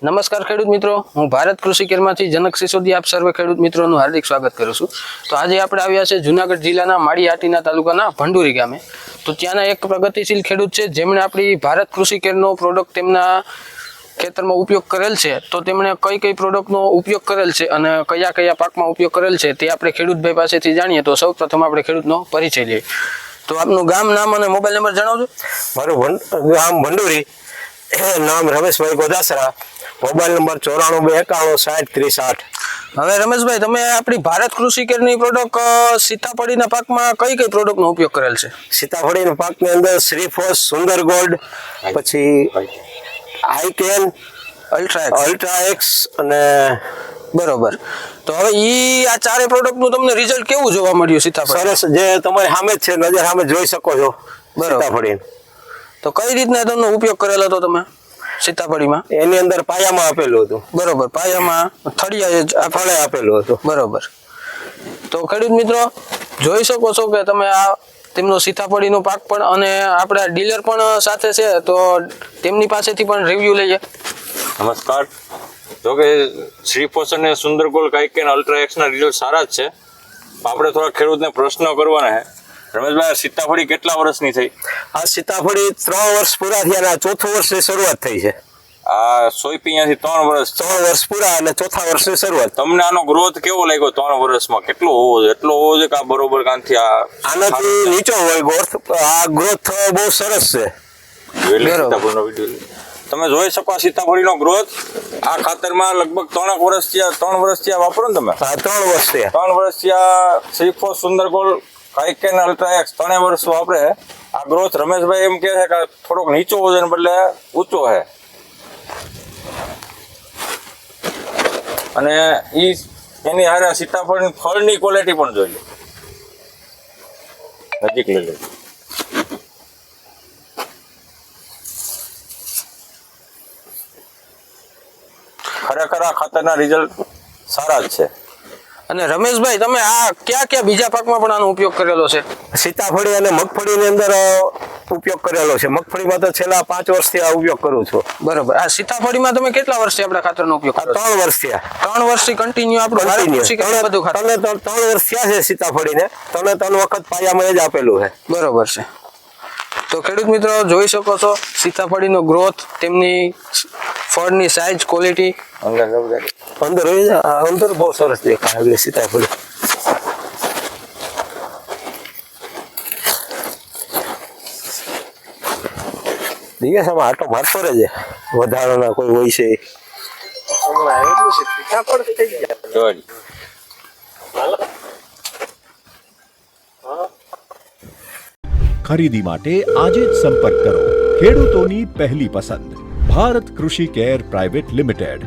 નમસ્કાર ખેડૂત મિત્રો, હું ભારત કૃષિ કેરમાંથી જનક સિસોદિયા આપ સર્વે ખેડૂત મિત્રોનું હાર્દિક સ્વાગત કરું છું। તો આજે આપણે આવ્યા છે જુનાગઢ જિલ્લાના માળીહાટીના તાલુકાના ભંડુરી ગામે। તો ત્યાંના એક પ્રગતિશીલ ખેડૂત છે જેમણે આપણી ભારત કૃષિ કેરનો પ્રોડક્ટ તેમના ખેતરમાં ઉપયોગ કરેલ છે। તો તેમણે કઈ કઈ પ્રોડક્ટનો ઉપયોગ કરેલ છે અને કયા કયા પાકમાં ઉપયોગ કરેલ છે તે આપણે ખેડૂતભાઈ પાસેથી જાણીએ। તો સૌપ્રથમ આપણે ખેડૂતનો પરિચય લઈએ। તો આપનું ગામ, નામ અને મોબાઈલ નંબર જણાવજો। મારું ગામ ભંડુરી, નામ રમેશભાઈ ગોદાસરા, મોબાઈલ નંબર 94 51 60 30 8। હવે રમેશભાઈ, તમે આપણી ભારત કૃષિ કેરની પ્રોડક્ટ સીતાફળીના પાકમાં કઈ કઈ પ્રોડક્ટનો ઉપયોગ કરેલ છે? સીતાફળીના પાકની અંદર શ્રીફોસ, સુંદર ગોલ્ડ, પછી આઈકેન, અલ્ટ્રાએક્સ અને બરોબર। તો હવે આ ચારે પ્રોડક્ટનું તમને રિઝલ્ટ કેવું જોવા મળ્યું સીતાફળ? સરસ, જે તમારી સામે જ છે, નજર સામે જોઈ શકો છો સીતાફળી। તો કઈ રીતના તેનો ઉપયોગ કરેલો હતો તમે સીતાફળીમાં? એની અંદર પાયામાં આપેલું હતું। બરોબર, પાયામાં થળિયા ફળે આપેલું હતું। બરોબર। તો ખેડૂત મિત્રો જોઈ શકો છો કે તમે આ તેમનો સીતાફળીનો પાક પણ, અને આપણા ડીલર પણ સાથે છે, તો તેમની પાસેથી પણ રિવ્યુ લઈએ। નમસ્કાર। જો કે શ્રીફોસ અને સુંદર ગોલ્ડ કાંઈક અલ્ટ્રાએક્સના રિઝલ્ટ સારા જ છે। આપણે થોડા ખેડૂતને પ્રશ્નો કરવાના છે। રમેશભાઈ, સીતાફળી કેટલા વર્ષની થઈ? આ સીતાફળી 3 વર્ષ પૂરા થયા અને 4થું વર્ષની શરૂઆત થઈ છે। આ સોયપી અહીંયાથી 3 વર્ષ 3 વર્ષ પૂરા અને 4થા વર્ષની શરૂઆત। તમને આનો ગ્રોથ કેવો લાગ્યો 3 વર્ષમાં? કેટલો હોવો જોઈએ? એટલો હોવો જોઈએ કે આ બરોબર કાંથી આનાથી નીચો હોય ગ્રોથ? આ ગ્રોથ બહુ સરસ છે। સીતાફળનો વિડીયો તમે જોઈ શકો, સીતાફળીનો ગ્રોથ આ ખાતરમાં લગભગ 3 વર્ષથી આ વાપરો ને તમે? 3 વર્ષથી 3 વર્ષથી આ શ્રીફોસ, સુંદર ગોલ્ડ, કાંઈક અલ્ટ્રાએક્સ 3 વર્ષ વાપરે આ ગ્રોથ રમેશભાઈ એમ કહે છે કે થોડોક નીચો હોય ને બદલે ઊંચો છે, અને એની હારે સીતાફળની ફળની ક્વોલિટી પણ જોઈ લો, નજીક લઈ લો। ખરેખર આ ખાતરના રિઝલ્ટ સારા જ છે। અને રમેશભાઈ, તમે આ કયા બીજા પાકમાં પણ આનો ઉપયોગ કરેલો છે? સીતાફળી અને મગફળીની અંદર ઉપયોગ કરેલો છે। મગફળીમાં તો છેલ્લા 5 વર્ષથી આ ઉપયોગ કરું છું। બરોબર। આ સીતાફળીમાં તમે કેટલા વર્ષથી આપણા ખાતરનો ઉપયોગ કરો? 3 વર્ષથી 3 વર્ષથી કન્ટિન્યુ આપણું ભારત કૃષિ કેર બધું ખાતર? 3 વર્ષ થયા છે સીતાફળીને, 3 વખત પાયામાં જ આપેલું છે। બરોબર છે। તો ખેડૂત મિત્રો જોઈ શકો છો સીતાફળીનો ગ્રોથ, તેમની ફળની સાઈઝ, ક્વોલિટી, અંદર બહુ સરસ દેખાય સીતાફળી। દિવસમાં આટો મારતો રહેજે, વધારાના કોઈ હોય છે ખરીદી માટે આજે જ સંપર્ક કરો। ખેડૂતોની પહેલી પસંદ ભારત કૃષિ કેર પ્રાઇવેટ લિમિટેડ।